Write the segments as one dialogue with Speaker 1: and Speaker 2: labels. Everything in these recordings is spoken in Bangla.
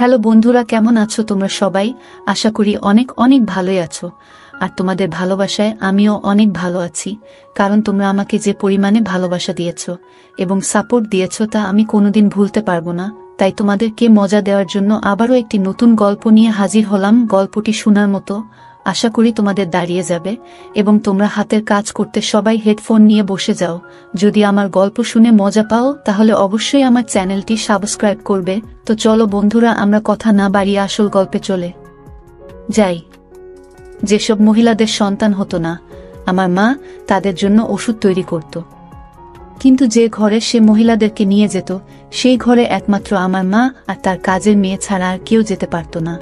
Speaker 1: হ্যালো বন্ধুরা, কেমন আছো তোমরা সবাই? আশা করি অনেক অনেক ভালোই আছো। আর তোমাদের ভালোবাসায় আমিও অনেক ভালো আছি, কারণ তোমরা আমাকে যে পরিমাণে ভালোবাসা দিয়েছো এবং সাপোর্ট দিয়েছো তা আমি কোনোদিন ভুলতে পারবো না। তাই তোমাদেরকে মজা দেওয়ার জন্য আবারও একটি নতুন গল্প নিয়ে হাজির হলাম। গল্পটি শোনার মতো, আশা করি তোমাদের দাঁড়িয়ে যাবে এবং তোমরা হাতের কাজ করতে সবাই হেডফোন নিয়ে বসে যাও। যদি আমার গল্প শুনে মজা পাও তাহলে অবশ্যই আমার চ্যানেলটি সাবস্ক্রাইব করবে। তো চলো বন্ধুরা, আমরা কথা না বাড়িয়ে আসল গল্পে চলে যাই। যেসব মহিলাদের সন্তান হতো না, আমার মা তাদের জন্য ওষুধ তৈরি করত। কিন্তু যে ঘরে সে মহিলাদেরকে নিয়ে যেত, সেই ঘরে একমাত্র আমার মা আর তার কাজের মেয়ে ছাড়া আর কেউ যেতে পারত না।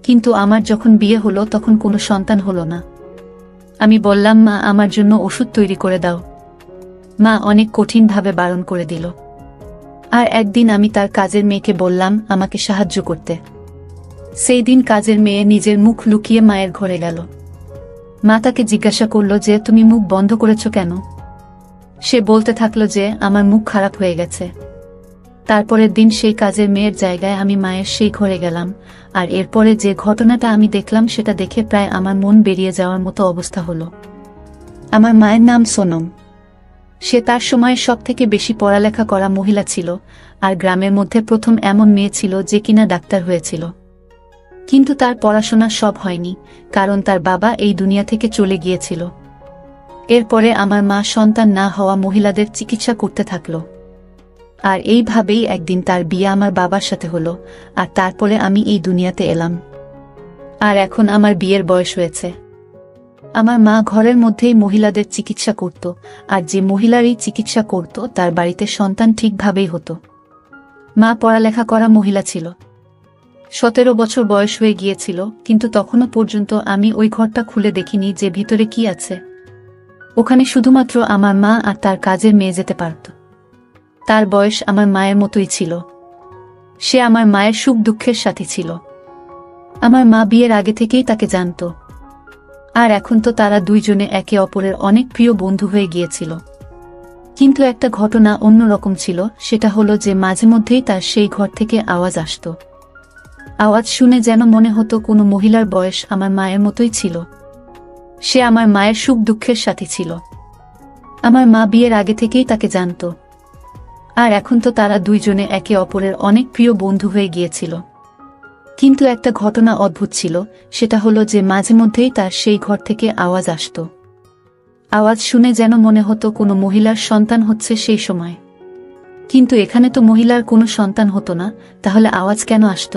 Speaker 1: কিন্তু আমার যখন বিয়ে হলো তখন কোনো সন্তান হলো না। আমি বললাম, মা আমার জন্য ওষুধ তৈরি করে দাও। মা অনেক কঠিনভাবে বারণ করে দিল। আর একদিন আমি তার কাজের মেয়েকে বললাম আমাকে সাহায্য করতে। সেই দিন কাজের মেয়ে নিজের মুখ লুকিয়ে মায়ের ঘরে গেল। মা তাকে জিজ্ঞাসা করল যে, তুমি মুখ বন্ধ করেছ কেন? সে বলতে থাকলো যে আমার মুখ খারাপ হয়ে গেছে। তারপরের দিন সেই কাজের মেয়ের জায়গায় আমি মায়ের সেই ঘরে গেলাম, আর এরপরে যে ঘটনাটা আমি দেখলাম সেটা দেখে প্রায় আমার মন বেরিয়ে যাওয়ার মতো অবস্থা হলো। আমার মায়ের নাম সোনম। সে তার সময়ে সবথেকে বেশি পড়ালেখা করা মহিলা ছিল, আর গ্রামের মধ্যে প্রথম এমন মেয়ে ছিল যে কিনা ডাক্তার হয়েছিল। কিন্তু তার পড়াশোনা সব হয়নি, কারণ তার বাবা এই দুনিয়া থেকে চলে গিয়েছিল। এরপরে আমার মা সন্তান না হওয়া মহিলাদের চিকিৎসা করতে থাকল। আর এইভাবেই একদিন তার বিয়ে আমার বাবার সাথে হলো, আর তারপরে আমি এই দুনিয়াতে এলাম। আর এখন আমার বিয়ের বয়স হয়েছে। আমার মা ঘরের মধ্যেই মহিলাদের চিকিৎসা করত, আর যে মহিলারই চিকিৎসা করত তার বাড়িতে সন্তান ঠিকভাবেই হতো। মা পড়ালেখা করা মহিলা ছিল। 17 বছর বয়স হয়ে গিয়েছিল, কিন্তু তখনও পর্যন্ত আমি ওই ঘরটা খুলে দেখিনি যে ভিতরে কি আছে। ওখানে শুধুমাত্র আমার মা আর তার কাজের মেয়ে যেতে পারত। তার বয়স আমার মায়ের মতোই ছিল। সে আমার মায়ের সুখ দুঃখের সাথী ছিল। আমার মা বিয়ের আগে থেকেই তাকে জানত, আর এখন তো তারা দুইজনে একে অপরের অনেক প্রিয় বন্ধু হয়ে গিয়েছিল। কিন্তু একটা ঘটনা অন্যরকম ছিল, সেটা হলো যে মাঝে মধ্যেই তার সেই ঘর থেকে আওয়াজ আসত। আওয়াজ শুনে যেন মনে হতো কোনো মহিলার বয়স আমার মায়ের মতোই ছিল। সে আমার মায়ের সুখ দুঃখের সাথী ছিল। আমার মা বিয়ের আগে থেকেই তাকে জানত, আর এখন তো তারা দুইজনে একে অপরের অনেক প্রিয় বন্ধু হয়ে গিয়েছিল। কিন্তু একটা ঘটনা অদ্ভুত ছিল, সেটা হলো যে মাঝে মধ্যেই তার সেই ঘর থেকে আওয়াজ আসত। আওয়াজ শুনে যেন মনে হতো কোনো মহিলার সন্তান হচ্ছে সেই সময়। কিন্তু এখানে তো মহিলার কোনো সন্তান হতো না, তাহলে আওয়াজ কেন আসত?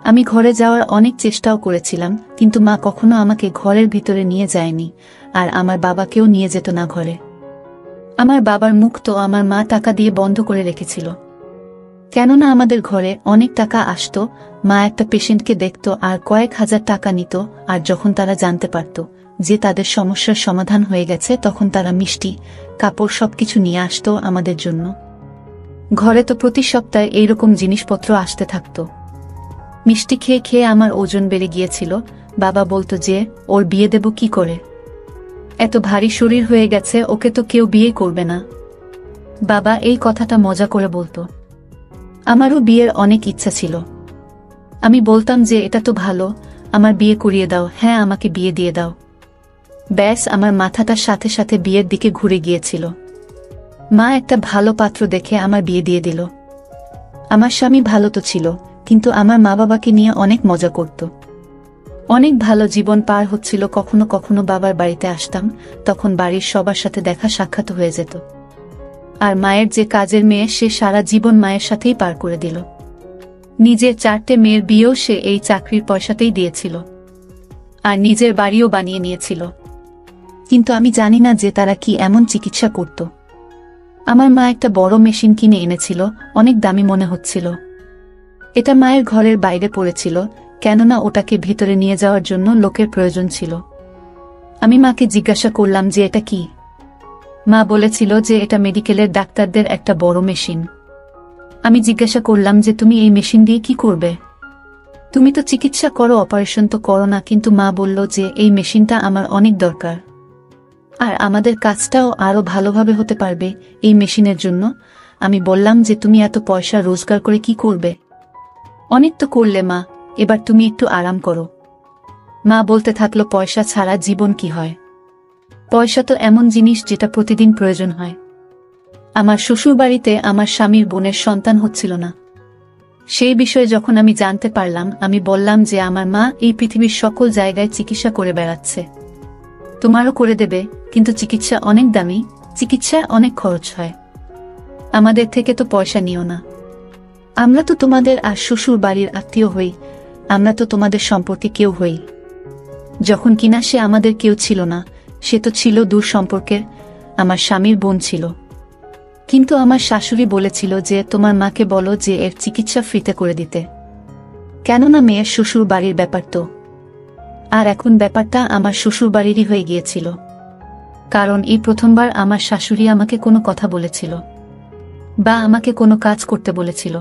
Speaker 1: আমি ঘরে যাওয়ার অনেক চেষ্টাও করেছিলাম, কিন্তু মা কখনো আমাকে ঘরের ভিতরে নিয়ে যায়নি, আর আমার বাবাকেও নিয়ে যেত না ঘরে। আমার বাবার মুখ তো আমার মা টাকা দিয়ে বন্ধ করে রেখেছিল, কেননা আমাদের ঘরে অনেক টাকা আসতো। মা একটা পেশেন্টকে দেখত আর কয়েক হাজার টাকা নিত, আর যখন তারা জানতে পারত যে তাদের সমস্যার সমাধান হয়ে গেছে, তখন তারা মিষ্টি, কাপড় সবকিছু নিয়ে আসতো আমাদের জন্য। ঘরে তো প্রতি সপ্তাহে এইরকম জিনিসপত্র আসতে থাকত। মিষ্টি খেয়ে খেয়ে আমার ওজন বেড়ে গিয়েছিল। বাবা বলতো যে ওর বিয়ে দেব কি করে, এত ভারী শরীর হয়ে গেছে, ওকে তো কেউ বিয়ে করবে না। বাবা এই কথাটা মজা করে বলতো। আমারও বিয়ের অনেক ইচ্ছা ছিল। আমি বলতাম যে এটা তো ভালো, আমার বিয়ে করিয়ে দাও, হ্যাঁ আমাকে বিয়ে দিয়ে দাও। ব্যাস, আমার মাথাটা সাথে সাথে বিয়ের দিকে ঘুরে গিয়েছিল। মা একটা ভালো পাত্র দেখে আমার বিয়ে দিয়ে দিল। আমার স্বামী ভালো তো ছিল, কিন্তু আমার মা বাবাকে নিয়ে অনেক মজা করত। অনেক ভালো জীবন পার হচ্ছিল। কখনো কখনো বাবার বাড়িতে আসতাম, তখন বাড়ির সবার সাথে দেখা সাক্ষাৎ হয়ে যেত। আর মায়ের যে কাজের মেয়ে, সে সারা জীবন মায়ের সাথেই পার করে দিল। নিজের 4টে মেয়ের বিয়েও সে এই চাকরির পয়সাতেই দিয়েছিল, আর নিজের বাড়িও বানিয়ে নিয়েছিল। কিন্তু আমি জানি না যে তারা কি এমন চিকিৎসা করত। আমার মা একটা বড় মেশিন কিনে এনেছিল, অনেক দামি মনে হচ্ছিল। এটা মায়ের ঘরের বাইরে পড়েছিল, কেননা ওটাকে ভিতরে নিয়ে যাওয়ার জন্য লোকের প্রয়োজন ছিল। আমি মাকে জিজ্ঞাসা করলাম যে এটা কি। মা বলেছিল যে এটা মেডিকেলের ডাক্তারদের একটা বড় মেশিন। আমি জিজ্ঞাসা করলাম যে তুমি এই মেশিন দিয়ে কি করবে? তুমি তো চিকিৎসা করো, অপারেশন তো করো না। কিন্তু মা বলল যে এই মেশিনটা আমার অনেক দরকার, আর আমাদের কাজটাও আরো ভালোভাবে হতে পারবে এই মেশিনের জন্য। আমি বললাম যে তুমি এত পয়সা রোজগার করে কি করবে? অনেক তো করলে মা, এবার তুমি একটু আরাম করো। মা বলতে থাকলো, পয়সা ছাড়া জীবন কি হয়? পয়সা তো এমন জিনিস যেটা প্রতিদিন প্রয়োজন হয়। আমার শ্বশুরবাড়িতে আমার স্বামীর বোনের সন্তান হচ্ছিল না। সেই বিষয়ে যখন আমি জানতে পারলাম, আমি বললাম যে আমার মা এই পৃথিবীর সকল জায়গায় চিকিৎসা করে বেড়াচ্ছে। তোমারও করে দেবে, কিন্তু চিকিৎসা অনেক দামি, চিকিৎসায় অনেক খরচ হয়। আমাদের থেকে তো পয়সা নিও না। আমরা তো তোমাদের আর শ্বশুর বাড়ির আত্মীয় হই, আমরা তো তোমাদের সম্পর্কে কেউ হই। যখন কিনা সে আমাদের কেউ ছিল না, সে তো ছিল দূর সম্পর্কের, আমার স্বামীর বোন ছিল। কিন্তু আমার শাশুড়ি বলেছিল যে তোমার মাকে বলো যে এর চিকিৎসা ফ্রিতে করে দিতে, কেননা মেয়ের শ্বশুর বাড়ির ব্যাপার তো। আর এখন ব্যাপারটা আমার শ্বশুর বাড়িরই হয়ে গিয়েছিল, কারণ এই প্রথমবার আমার শাশুড়ি আমাকে কোনো কথা বলেছিল বা আমাকে কোনো কাজ করতে বলেছিল।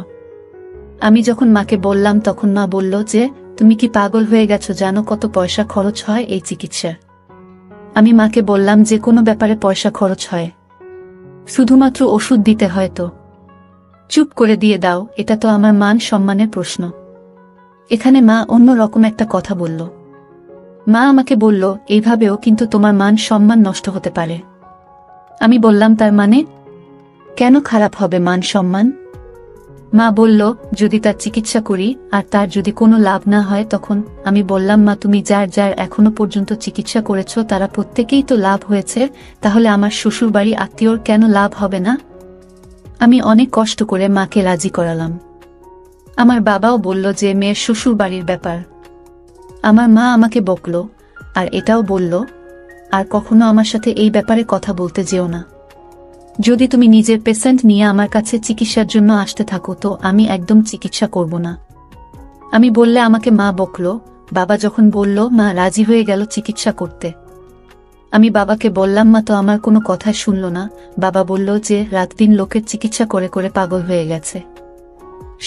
Speaker 1: আমি যখন মাকে বললাম তখন মা বলল যে তুমি কি পাগল হয়ে গেছো, জানো কত পয়সা খরচ হয় এই চিকিৎসার? আমি মাকে বললাম যে কোনো ব্যাপারে পয়সা খরচ হয়, শুধুমাত্র ওষুধ দিতে হয় তো। চুপ করে দিয়ে দাও, এটা তো আমার মান সম্মানের প্রশ্ন। এখানে মা অন্য রকম একটা কথা বলল। মা আমাকে বলল, এইভাবেও কিন্তু তোমার মান সম্মান নষ্ট হতে পারে। আমি বললাম, তার মানে? কেন খারাপ হবে মান সম্মান? মা বলল, যদি তার চিকিৎসা করি আর তার যদি কোনো লাভ না হয় তখন? আমি বললাম, মা তুমি যার যার এখনো পর্যন্ত চিকিৎসা করেছ তারা প্রত্যেকেই তো লাভ হয়েছে, তাহলে আমার শ্বশুরবাড়ি আত্মীয়র কেন লাভ হবে না? আমি অনেক কষ্ট করে মাকে রাজি করালাম। আমার বাবাও বলল যে মেয়ের শ্বশুরবাড়ির ব্যাপার। আমার মা আমাকে বকল আর এটাও বলল, আর কখনো আমার সাথে এই ব্যাপারে কথা বলতে যেও না। যদি তুমি নিজের পেশেন্ট নিয়ে আমার কাছে চিকিৎসার জন্য আসতে থাকো তো আমি একদম চিকিৎসা করব না। আমি বললে আমাকে মা বকল। বাবা যখন বলল, মা রাজি হয়ে গেল চিকিৎসা করতে। আমি বাবাকে বললাম, মা তো আমার কোনো কথাই শুনল না। বাবা বলল যে রাত দিন লোকের চিকিৎসা করে করে পাগল হয়ে গেছে,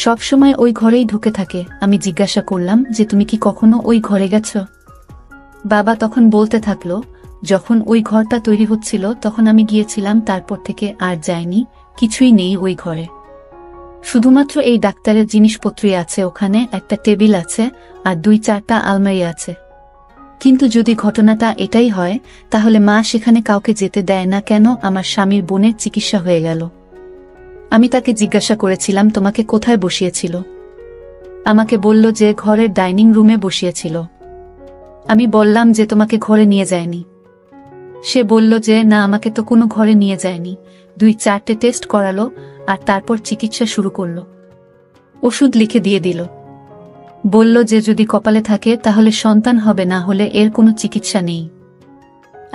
Speaker 1: সব সময় ওই ঘরেই ঢুকে থাকে। আমি জিজ্ঞাসা করলাম যে তুমি কি কখনো ওই ঘরে গেছ? বাবা তখন বলতে থাকলো, যখন ওই ঘরটা তৈরি হচ্ছিল তখন আমি গিয়েছিলাম, তারপর থেকে আর যাইনি, কিছুই নেই ওই ঘরে। শুধুমাত্র এই ডাক্তারের জিনিসপত্রই আছে, ওখানে একটা টেবিল আছে আর 2-4টা আলমারি আছে। কিন্তু যদি ঘটনাটা এটাই হয় তাহলে মা সেখানে কাউকে যেতে দেয় না কেন? আমার স্বামীর বোনের চিকিৎসা হয়ে গেল। আমি তাকে জিজ্ঞাসা করেছিলাম, তোমাকে কোথায় বসিয়েছিল? আমাকে বলল যে ঘরের ডাইনিং রুমে বসিয়েছিল। আমি বললাম যে তোমাকে ঘরে নিয়ে যায়নি। সে বলল যে না, আমাকে তো কোনো ঘরে নিয়ে যায়নি। 2-4টে টেস্ট করালো আর তারপর চিকিৎসা শুরু করলো। ওষুধ লিখে দিয়ে দিল, বলল যে যদি কপালে থাকে তাহলে সন্তান হবে, না হলে এর কোনো চিকিৎসা নেই।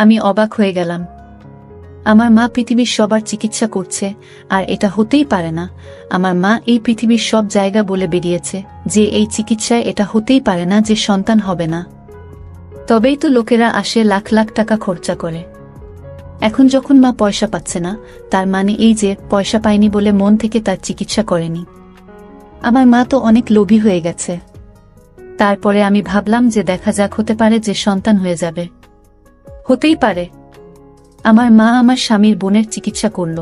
Speaker 1: আমি অবাক হয়ে গেলাম। আমার মা পৃথিবীর সবার চিকিৎসা করছে, আর এটা হতেই পারে না। আমার মা এই পৃথিবীর সব জায়গা বলে বেরিয়েছে যে এই চিকিৎসায় এটা হতেই পারে না যে সন্তান হবে না। তবেই তো লোকেরা আসে, লাখ লাখ টাকা খরচা করে। এখন যখন মা পয়সা পাচ্ছে না, তার মানে এই যে পয়সা পায়নি বলে মন থেকে তার চিকিৎসা করেনি। আমার মা তো অনেক লোভী হয়ে গেছে। তারপরে আমি ভাবলাম যে দেখা যাক, হতে পারে যে সন্তান হয়ে যাবে, হতেই পারে। আমার মা আমার স্বামীর বোনের চিকিৎসা করল,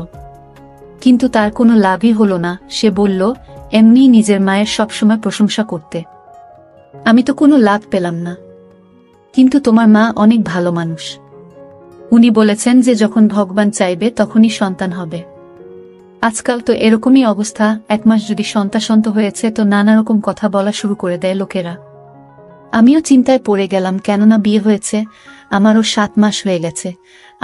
Speaker 1: কিন্তু তার কোনো লাভই হলো না। সে বলল এমনি নিজের মায়ের সবসময় প্রশংসা করতে। আমি তো কোনো লাভ পেলাম না। কিন্তু তোমার মা অনেক ভালো মানুষ। উনি বলেছেন যে যখন ভগবান চাইবে তখনই সন্তান হবে। আজকাল তো এরকমই অবস্থা, 1 মাস যদি সন্তান হয়েছে তো নানা রকম কথা বলা শুরু করে দেয় লোকেরা। আমিও চিন্তায় পড়ে গেলাম, কেননা বিয়ে হয়েছে আমারও 7 মাস হয়ে গেছে,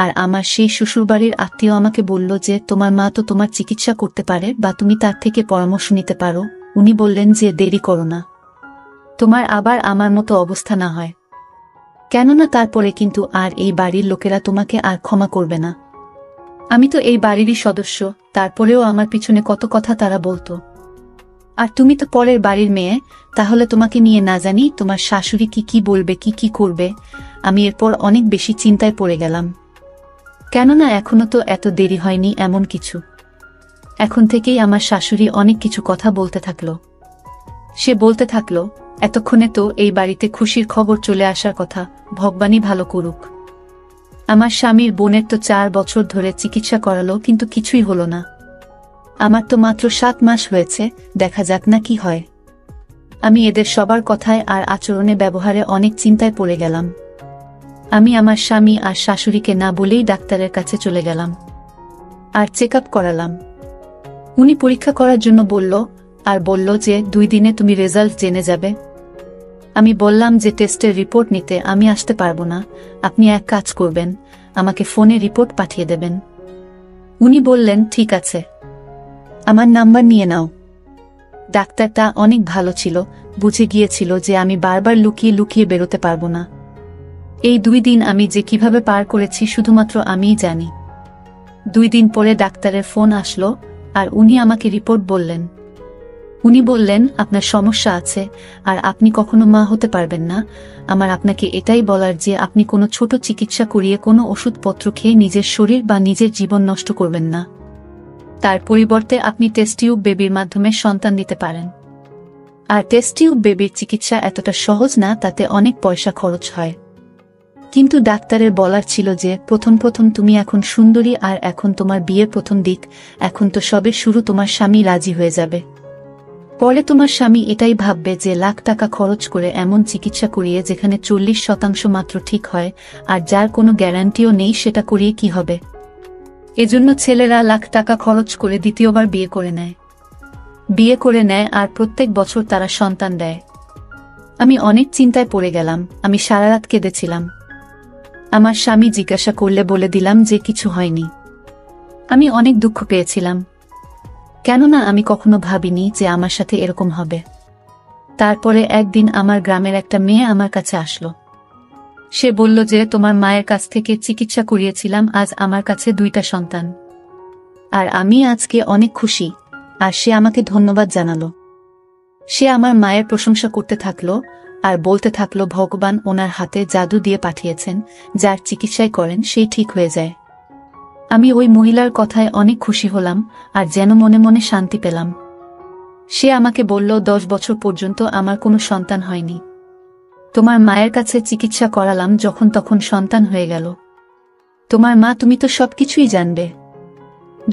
Speaker 1: আর আমার সেই শ্বশুরবাড়ির আত্মীয় আমাকে বলল যে তোমার মা তো তোমার চিকিৎসা করতে পারে বা তুমি তার থেকে পরামর্শ নিতে পারো। উনি বললেন যে দেরি করো না, তোমার আবার আমার মতো অবস্থা না হয়, কেননা তারপরে কিন্তু আর এই বাড়ির লোকেরা তোমাকে আর ক্ষমা করবে না। আমি তো এই বাড়িরই সদস্য, তারপরেও আমার পিছনে কত কথা তারা বলতো। আর তুমি তো পরের বাড়ির মেয়ে, তাহলে তোমাকে নিয়ে না জানি তোমার শাশুড়ি কি কি বলবে, কি কি করবে। আমি এরপর অনেক বেশি চিন্তায় পড়ে গেলাম, কেননা এখনো তো এত দেরি হয়নি এমন কিছু। এখন থেকেই আমার শাশুড়ি অনেক কিছু কথা বলতে থাকলো। সে বলতে থাকলো, এতক্ষণে তো এই বাড়িতে খুশির খবর চলে আসার কথা, ভগবানই ভালো করুক। আমার স্বামীর বোনের তো 4 বছর ধরে চিকিৎসা করালো, কিন্তু কিছুই হলো না। আমার তো মাত্র 7 মাস হয়েছে, দেখা যাক না কি হয়। আমি এদের সবার কথায় আর আচরণে ব্যবহারে অনেক চিন্তায় পড়ে গেলাম। আমি আমার স্বামী আর শাশুড়িকে না বলেই ডাক্তারের কাছে চলে গেলাম আর চেক আপ করালাম। উনি পরীক্ষা করার জন্য বলল আর বলল যে 2 দিনে তুমি রেজাল্ট জেনে যাবে। আমি বললাম যে টেস্টের রিপোর্ট নিতে আমি আসতে পারবো না, আপনি এক কাজ করবেন, আমাকে ফোনে রিপোর্ট পাঠিয়ে দেবেন। উনি বললেন ঠিক আছে, আমার নাম্বার নিয়ে নাও। ডাক্তারটা অনেক ভালো ছিল, বুঝে গিয়েছিল যে আমি বারবার লুকিয়ে লুকিয়ে বেরোতে পারবো না। এই 2 দিন আমি যে কিভাবে পার করেছি শুধুমাত্র আমিই জানি। 2 দিন পরে ডাক্তারের ফোন আসলো আর উনি আমাকে রিপোর্ট বললেন। উনি বললেন আপনার সমস্যা আছে আর আপনি কখনো মা হতে পারবেন না। আমার আপনাকে এটাই বলার যে আপনি কোনো ছোট চিকিৎসা করিয়ে কোনো ওষুধপত্র খেয়ে নিজের শরীর বা নিজের জীবন নষ্ট করবেন না। তার পরিবর্তে আপনি টেস্ট টিউব বেবির মাধ্যমে সন্তান দিতে পারেন। আর টেস্ট টিউব বেবির চিকিৎসা এতটা সহজ না, তাতে অনেক পয়সা খরচ হয়। কিন্তু ডাক্তারের বলার ছিল যে প্রথম তুমি এখন সুন্দরী আর এখন তোমার বিয়ের প্রথম দিক, এখন তো সবে শুরু, তোমার স্বামী রাজি হয়ে যাবে। পরে তোমার স্বামী এটাই ভাববে যে লাখ টাকা খরচ করে এমন চিকিৎসা করিয়ে যেখানে 40% মাত্র ঠিক হয় আর যার কোনো গ্যারান্টিও নেই সেটা করিয়ে কি হবে। এজন্য ছেলেরা লাখ টাকা খরচ করে দ্বিতীয়বার বিয়ে করে নেয় আর প্রত্যেক বছর তারা সন্তান দেয়। আমি অনেক চিন্তায় পড়ে গেলাম, আমি সারা রাত কেঁদেছিলাম। আমার স্বামী জিজ্ঞাসা করলে বলে দিলাম যে কিছু হয়নি। আমি অনেক দুঃখ পেয়েছিলাম, কেননা আমি কখনো ভাবিনি যে আমার সাথে এরকম হবে। তারপরে একদিন আমার গ্রামের একটা মেয়ে আমার কাছে আসলো। সে বলল যে তোমার মায়ের কাছ থেকে চিকিৎসা করিয়েছিলাম, আজ আমার কাছে 2টা সন্তান। আর আমি আজকে অনেক খুশি। আর সে আমাকে ধন্যবাদ জানালো। সে আমার মায়ের প্রশংসা করতে থাকলো আর বলতে থাকলো ভগবান ওনার হাতে জাদু দিয়ে পাঠিয়েছেন, যার চিকিৎসাই করেন সেই ঠিক হয়ে যায়। আমি ওই মহিলার কথায় অনেক খুশি হলাম আর যেন মনে মনে শান্তি পেলাম। সে আমাকে বলল 10 বছর পর্যন্ত আমার কোনো সন্তান হয়নি। তোমার মায়ের কাছে চিকিৎসা করালাম, যখন তখন সন্তান হয়ে গেল। তোমার মা, তুমি তো সবকিছুই জানবে।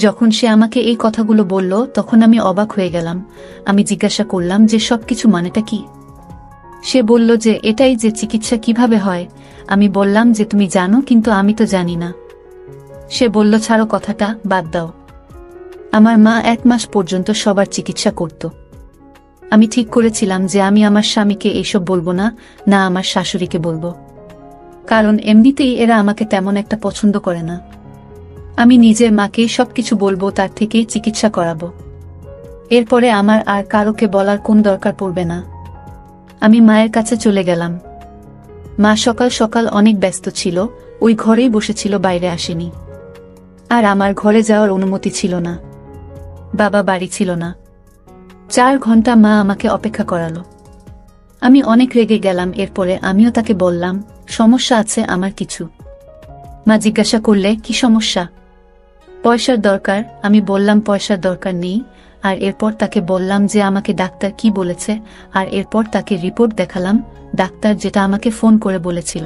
Speaker 1: যখন সে আমাকে এই কথাগুলো বলল তখন আমি অবাক হয়ে গেলাম। আমি জিজ্ঞাসা করলাম যে সবকিছু মানেটা কি। সে বলল যে এটাই যে চিকিৎসা কিভাবে হয়। আমি বললাম যে তুমি জানো, কিন্তু আমি তো জানি না। সে বলল ছাড়ো কথাটা, বাদ দাও। আমার মা 1 মাস পর্যন্ত সবার চিকিৎসা করত। আমি ঠিক করেছিলাম যে আমি আমার স্বামীকে এইসব বলবো না, না আমার শাশুড়িকে বলবো, কারণ এমনিতেই এরা আমাকে তেমন একটা পছন্দ করে না। আমি নিজের মাকেই সবকিছু বলবো, তার থেকেই চিকিৎসা করাবো। এরপরে আমার আর কারোকে বলার কোন দরকার পড়বে না। আমি মায়ের কাছে চলে গেলাম। মা সকাল সকাল অনেক ব্যস্ত ছিল, ওই ঘরেই বসেছিল, বাইরে আসেনি। আর আমার ঘরে যাওয়ার অনুমতি ছিল না। বাবা বাড়ি ছিল না। 4 ঘন্টা মা আমাকে অপেক্ষা করালো। আমি অনেক রেগে গেলাম। এরপরে আমিও তাকে বললাম সমস্যা আছে আমার কিছু। মা জিজ্ঞাসা করলে কি সমস্যা? পয়সার দরকার। আমি বললাম পয়সার দরকার নেই। আর এরপর তাকে বললাম যে আমাকে ডাক্তার কি বলেছে, আর এরপর তাকে রিপোর্ট দেখালাম, ডাক্তার যেটা আমাকে ফোন করে বলেছিল।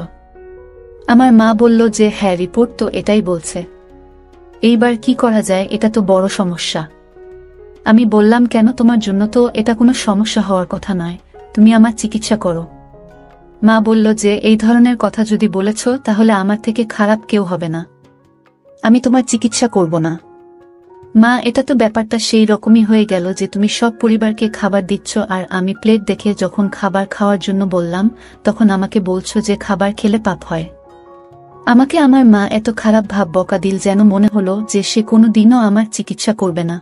Speaker 1: আমার মা বলল যে হ্যাঁ, রিপোর্ট তো এটাই বলছে। এইবার কি করা যায়, এটা তো বড় সমস্যা। আমি বললাম কেন, তোমার জন্য তো এটা কোনো সমস্যা হওয়ার কথা নয়, তুমি আমার চিকিৎসা করো। মা বলল যে এই ধরনের কথা যদি বলেছ তাহলে আমার থেকে খারাপ কেউ হবে না, আমি তোমার চিকিৎসা করব না। মা, এটা তো ব্যাপারটা সেই রকমই হয়ে গেল যে তুমি সব পরিবারকে খাবার দিচ্ছ আর আমি প্লেট দেখে যখন খাবার খাওয়ার জন্য বললাম তখন আমাকে বলছো যে খাবার খেলে পাপ হয়। আমাকে আমার মা এত খারাপ ভাব বকা দিল যেন মনে হলো যে সে কোনো দিনও আমার চিকিৎসা করবে না।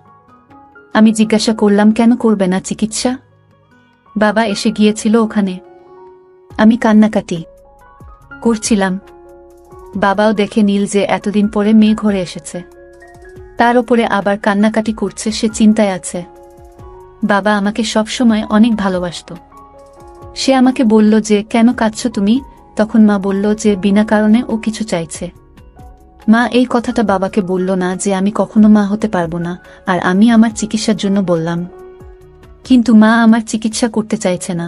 Speaker 1: আমি জিজ্ঞাসা করলাম কেন করবে না চিকিৎসা? বাবা এসে গিয়েছিল ওখানে। আমি কান্নাকাটি করছিলাম। বাবাও দেখে নীল যে এতদিন পরে মেয়ে ঘরে এসেছে, তার উপরে আবার কান্নাকাটি করছে, সে চিন্তায় আছে। বাবা আমাকে সবসময় অনেক ভালোবাসতো। সে আমাকে বলল যে কেন কাঁদছো তুমি? তখন মা বলল যে বিনা কারণে ও কিছু চাইছে। মা এই কথাটা বাবাকে বলল না যে আমি কখনো মা হতে পারবো না, আর আমি আমার চিকিৎসার জন্য বললাম। কিন্তু মা আমার চিকিৎসা করতে চাইছে না।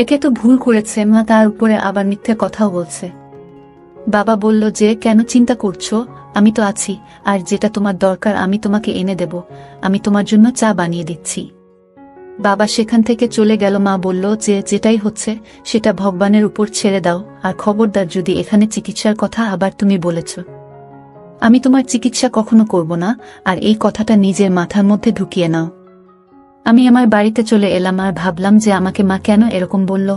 Speaker 1: একে তো ভুল করেছে মা, তার উপরে আবার মিথ্যে কথাও বলছে। বাবা বলল যে কেন চিন্তা করছো, আমি তো আছি, আর যেটা তোমার দরকার আমি তোমাকে এনে দেব। আমি তোমার জন্য চা বানিয়ে দিচ্ছি। বাবা সেখান থেকে চলে গেল। মা বলল যে যেটাই হচ্ছে সেটা ভগবানের উপর ছেড়ে দাও, আর খবরদার যদি এখানে চিকিৎসার কথা আবার তুমি বলেছ, আমি তোমার চিকিৎসা কখনো করব না, আর এই কথাটা নিজের মাথার মধ্যে ঢুকিয়ে নাও। আমি আমার বাড়িতে চলে এলাম আর ভাবলাম যে আমাকে মা কেন এরকম বলল।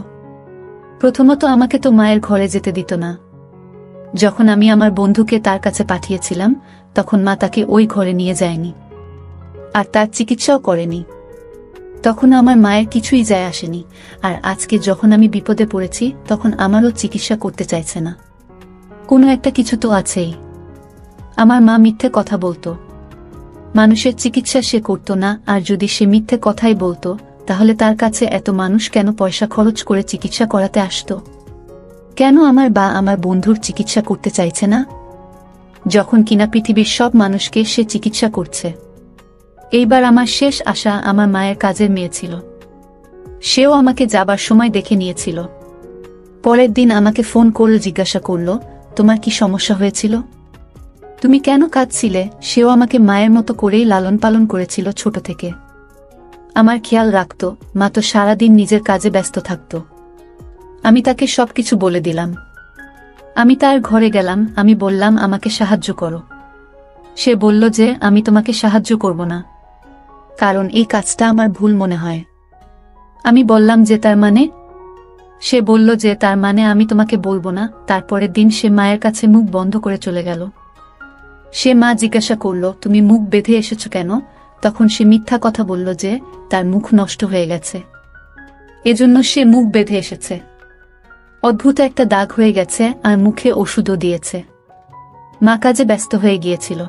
Speaker 1: প্রথমত আমাকে তো মায়ের ঘরে যেতে দিত না। যখন আমি আমার বন্ধুকে তার কাছে পাঠিয়েছিলাম তখন মা তাকে ওই ঘরে নিয়ে যায়নি, আর তার চিকিৎসাও করেনি। তখন আমার মায়ের কিছুই যায় আসেনি, আর আজকে যখন আমি বিপদে পড়েছি তখন আমারও চিকিৎসা করতে চাইছে না। কোনো একটা কিছু তো আছেই। আমার মা মিথ্যে কথা বলতো, মানুষের চিকিৎসা সে করত না, আর যদি সে মিথ্যে কথাই বলতো তাহলে তার কাছে এত মানুষ কেন পয়সা খরচ করে চিকিৎসা করাতে আসতো? কেন আমার বা আমার বন্ধুর চিকিৎসা করতে চাইছে না, যখন কিনা পৃথিবীর সব মানুষকে সে চিকিৎসা করছে? এইবার আমার শেষ আশা আমার মায়ের কাজের মেয়ে ছিল। সেও আমাকে যাবার সময় দেখে নিয়েছিল। পরের দিন আমাকে ফোন করে জিজ্ঞাসা করল, তোমার কি সমস্যা হয়েছিল, তুমি কেন কাঁদছিলে? সেও আমাকে মায়ের মতো করেই লালন পালন করেছিল ছোট থেকে। আমার খেয়াল রাখত। মা তো সারাদিন নিজের কাজে ব্যস্ত থাকত। আমি তাকে সবকিছু বলে দিলাম। আমি তার ঘরে গেলাম, আমি বললাম আমাকে সাহায্য করো। সে বলল যে আমি তোমাকে সাহায্য করব না, কারণ এই কাজটা আমার ভুল মনে হয়। আমি বললাম যে তার মানে? সে বলল যে তার মানে আমি তোমাকে বলবো না। তারপরের দিন সে মায়ের কাছে মুখ বন্ধ করে চলে গেল। সে মা জিজ্ঞাসা করল, তুমি মুখ বেঁধে এসেছ কেন? তখন সে মিথ্যা কথা বলল যে তার মুখ নষ্ট হয়ে গেছে, এজন্য সে মুখ বেঁধে এসেছে। অদ্ভুত একটা দাগ হয়ে গেছে, আর মুখে ওষুধও দিয়েছে। মা কাজে ব্যস্ত হয়ে গিয়েছিল।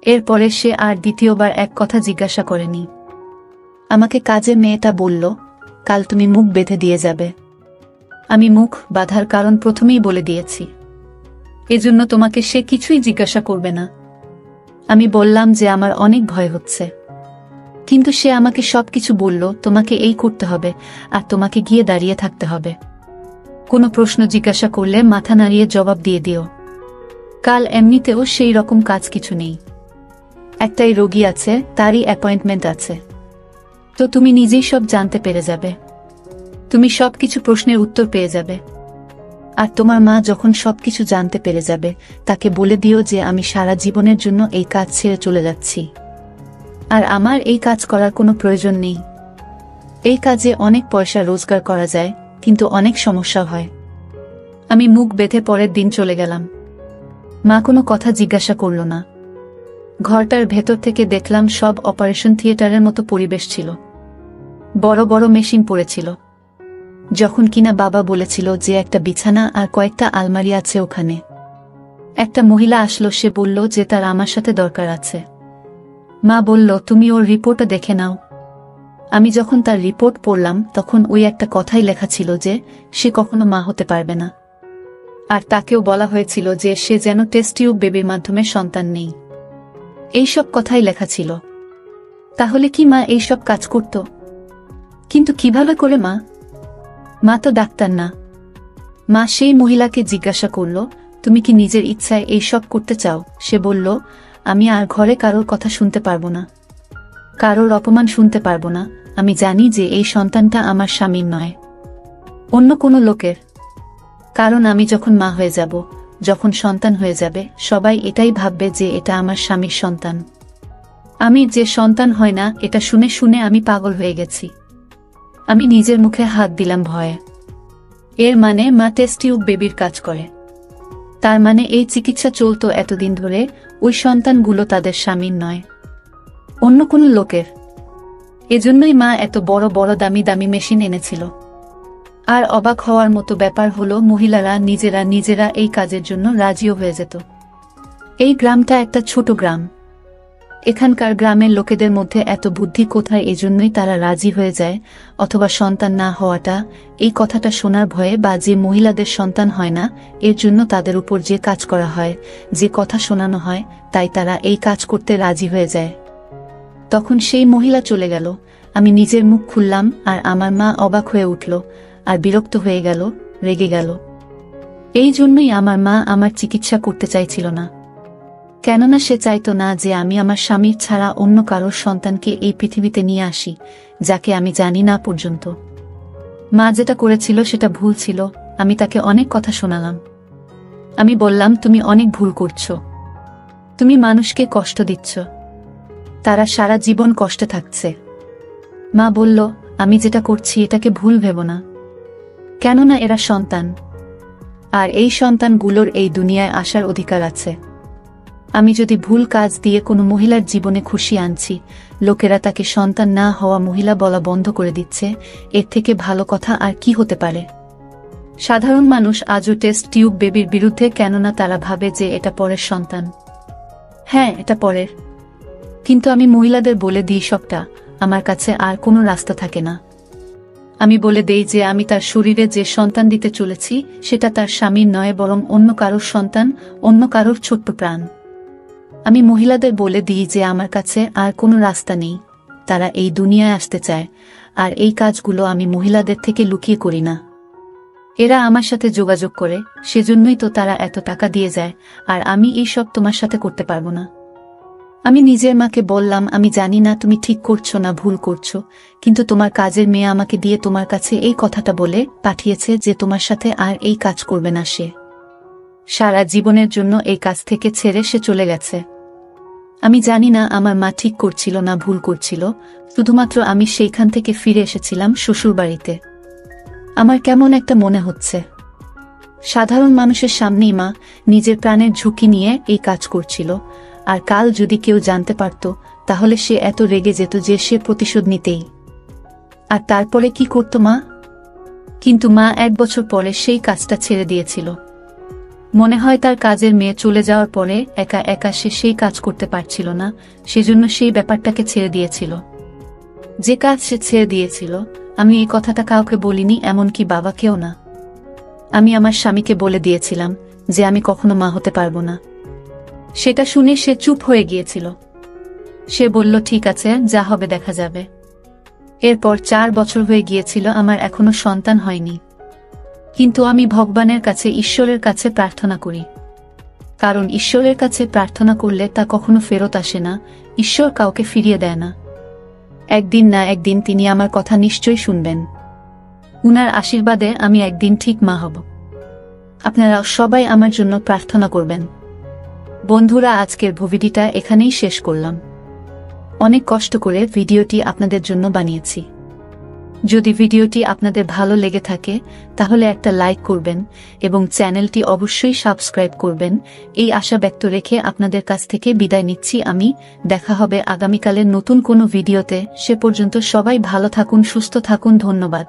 Speaker 1: এরপরে সে আর দ্বিতীয়বার এক কথা জিজ্ঞাসা করেনি। আমাকে কাজের মেয়েটা বলল, কাল তুমি মুখ বেঁধে দিয়ে যাবে। আমি মুখ বাঁধার কারণ প্রথমেই বলে দিয়েছি, এজন্য তোমাকে সে কিছুই জিজ্ঞাসা করবে না। আমি বললাম যে আমার অনেক ভয় হচ্ছে, কিন্তু সে আমাকে সবকিছু বলল, তোমাকে এই করতে হবে, আর তোমাকে গিয়ে দাঁড়িয়ে থাকতে হবে। কোনো প্রশ্ন জিজ্ঞাসা করলে মাথা নাড়িয়ে জবাব দিয়ে দিও। কাল এমনিতেও সেই রকম কাজ কিছু নেই, একটাই রোগী আছে, তারই অ্যাপয়েন্টমেন্ট আছে, তো তুমি নিজেই সব জানতে পেরে যাবে। তুমি সবকিছু প্রশ্নের উত্তর পেয়ে যাবে। আর তোমার মা যখন সবকিছু জানতে পেরে যাবে তাকে বলে দিও যে আমি সারা জীবনের জন্য এই কাজ ছেড়ে চলে যাচ্ছি, আর আমার এই কাজ করার কোনো প্রয়োজন নেই। এই কাজে অনেক পয়সা রোজগার করা যায়, কিন্তু অনেক সমস্যা হয়। আমি মুখ বেঁধে পরের দিন চলে গেলাম। মা কোনো কথা জিজ্ঞাসা করল না। ঘরটার ভেতর থেকে দেখলাম সব অপারেশন থিয়েটারের মতো পরিবেশ ছিল। বড় বড় মেশিন পড়েছিল। যখন কিনা বাবা বলেছিল যে একটা বিছানা আর কয়েকটা আলমারি আছে ওখানে। একটা মহিলা আসলো, সে বলল যে তার আমার সাথে দরকার আছে। মা বলল, তুমি ওর রিপোর্টটা দেখে নাও। আমি যখন তার রিপোর্ট পড়লাম তখন ওই একটা কথাই লেখা ছিল যে সে কখনো মা হতে পারবে না, আর তাকেও বলা হয়েছিল যে সে যেন টেস্ট টিউব বেবির মাধ্যমে সন্তান নেই। এইসব কথাই লেখা ছিল। তাহলে কি মা এইসব কাজ করত? কিন্তু কিভাবে করে মা? মা তো ডাক্তার না। মা সেই মহিলাকে জিজ্ঞাসা করল, তুমি কি নিজের ইচ্ছায় এইসব করতে চাও? সে বলল, আমি আর ঘরে কারোর কথা শুনতে পারবো না, কারোর অপমান শুনতে পারবো না। আমি জানি যে এই সন্তানটা আমার স্বামীর নয়, অন্য কোনো লোকের। কারণ আমি যখন মা হয়ে যাব, যখন সন্তান হয়ে যাবে, সবাই এটাই ভাববে যে এটা আমার স্বামীর সন্তান। আমি যে সন্তান হয় না, এটা শুনে শুনে আমি পাগল হয়ে গেছি। আমি নিজের মুখে হাত দিলাম ভয়ে। এর মানে মা টেস্ট টিউব বেবির কাজ করে। তার মানে এই চিকিৎসা চলতো এতদিন ধরে, ওই সন্তানগুলো তাদের স্বামীর নয়, অন্য কোনো লোকের। এজন্যই মা এত বড় বড় দামি দামি মেশিন এনেছিল। আর অবাক হওয়ার মতো ব্যাপার হলো, মহিলারা নিজেরা নিজেরা এই কাজের জন্য রাজিও হয়ে যেত। এই গ্রামটা একটা ছোট গ্রাম। এখানকার গ্রামের লোকেদের মধ্যে এত বুদ্ধি কোথায়? এজন্যই তারা রাজি হয়ে যায়। অথবা সন্তান না হওয়াটা, এই কথাটা শোনার ভয়ে, বা যে মহিলাদের সন্তান হয় না এর জন্য তাদের উপর যে কাজ করা হয়, যে কথা শোনানো হয়, তাই তারা এই কাজ করতে রাজি হয়ে যায়। তখন সেই মহিলা চলে গেল। আমি নিজের মুখ খুললাম, আর আমার মা অবাক হয়ে উঠল, আর বিরক্ত হয়ে গেল, রেগে গেল। এই জন্যই আমার মা আমার চিকিৎসা করতে চাইছিল না। কেননা সে চাইতো না যে আমি আমার স্বামীর ছাড়া অন্য কারোর সন্তানকে এই পৃথিবীতে নিয়ে আসি, যাকে আমি জানি না পর্যন্ত। মা যেটা করেছিল সেটা ভুল ছিল। আমি তাকে অনেক কথা শোনালাম। আমি বললাম, তুমি অনেক ভুল করছো, তুমি মানুষকে কষ্ট দিচ্ছ, তারা সারা জীবন কষ্টে থাকছে। মা বলল, আমি যেটা করছি এটাকে ভুল ভেবো না, কেননা এরা সন্তান, আর এই সন্তানগুলোর এই দুনিয়ায় আসার অধিকার আছে। আমি যদি ভুল কাজ দিয়ে কোনো মহিলার জীবনে খুশি আনছি, লোকেরা তাকে সন্তান না হওয়া মহিলা বলা বন্ধ করে দিচ্ছে, এর থেকে ভালো কথা আর কি হতে পারে? সাধারণ মানুষ আজও টেস্ট টিউব বেবির বিরুদ্ধে, কেননা তারা ভাবে যে এটা পরের সন্তান। হ্যাঁ, এটা পরের, কিন্তু আমি মহিলাদের বলে দিই সবটা, আমার কাছে আর কোনো রাস্তা থাকে না। আমি বলে দেই যে আমি তার শরীরে যে সন্তান দিতে চলেছি সেটা তার স্বামীর নয়, বরং অন্য কারোর সন্তান, অন্য কারোর ছোট্ট প্রাণ। আমি মহিলাদের বলে দিই যে আমার কাছে আর কোনো রাস্তা নেই, তারা এই দুনিয়ায় আসতে চায়, আর এই কাজগুলো আমি মহিলাদের থেকে লুকিয়ে করি না। এরা আমার সাথে যোগাযোগ করে, সেজন্যই তো তারা এত টাকা দিয়ে যায়, আর আমি এই সব তোমার সাথে করতে পারবো না। আমি নিজের মাকে বললাম, আমি জানি না তুমি ঠিক করছো না ভুল করছো, কিন্তু তোমার কাজের মেয়ে আমাকে দিয়ে তোমার কাছে এই কথাটা বলে পাঠিয়েছে যে তোমার সাথে আর এই কাজ করবে না। সে সারা জীবনের জন্য এই কাজ থেকে ছেড়ে সে চলে গেছে। আমি জানি না আমার মা ঠিক করছিল না ভুল করছিল, শুধুমাত্র আমি সেইখান থেকে ফিরে এসেছিলাম শ্বশুরবাড়িতে। আমার কেমন একটা মনে হচ্ছে, সাধারণ মানুষের সামনেই মা নিজের প্রাণের ঝুঁকি নিয়ে এই কাজ করছিল, আর কাল যদি কেউ জানতে পারত তাহলে সে এত রেগে যেত যে সে প্রতিশোধ নিতেই। আর তারপরে কি করত মা? কিন্তু মা 1 বছর পরে সেই কাজটা ছেড়ে দিয়েছিল। মনে হয় তার কাজের মেয়ে চলে যাওয়ার পরে একা একা সে সেই কাজ করতে পারছিল না, সেজন্য সেই ব্যাপারটাকে ছেড়ে দিয়েছিল। যে কাজ সে ছেড়ে দিয়েছিল, আমি এই কথাটা কাউকে বলিনি, এমনকি বাবাকেও না। আমি আমার স্বামীকে বলে দিয়েছিলাম যে আমি কখনো মা হতে পারবো না। সেটা শুনে সে চুপ হয়ে গিয়েছিল। সে বলল, ঠিক আছে, যা হবে দেখা যাবে। এরপর 4 বছর হয়ে গিয়েছিল, আমার এখনো সন্তান হয়নি। কিন্তু আমি ভগবানের কাছে, ঈশ্বরের কাছে প্রার্থনা করি, কারণ ঈশ্বরের কাছে প্রার্থনা করলে তা কখনো ফেরত আসে না। ঈশ্বর কাউকে ফিরিয়ে দেয় না। একদিন না একদিন তিনি আমার কথা নিশ্চয়ই শুনবেন। উনার আশীর্বাদে আমি একদিন ঠিক মা হব। আপনারা সবাই আমার জন্য প্রার্থনা করবেন। বন্ধুরা, আজকের ভিডিওটা এখানেই শেষ করলাম। অনেক কষ্ট করে ভিডিওটি আপনাদের জন্য বানিয়েছি। যদি ভিডিওটি আপনাদের ভালো লেগে থাকে তাহলে একটা লাইক করবেন এবং চ্যানেলটি অবশ্যই সাবস্ক্রাইব করবেন। এই আশা ব্যক্ত রেখে আপনাদের কাছ থেকে বিদায় নিচ্ছি আমি। দেখা হবে আগামীকালের নতুন কোনো ভিডিওতে। সে পর্যন্ত সবাই ভালো থাকুন, সুস্থ থাকুন। ধন্যবাদ।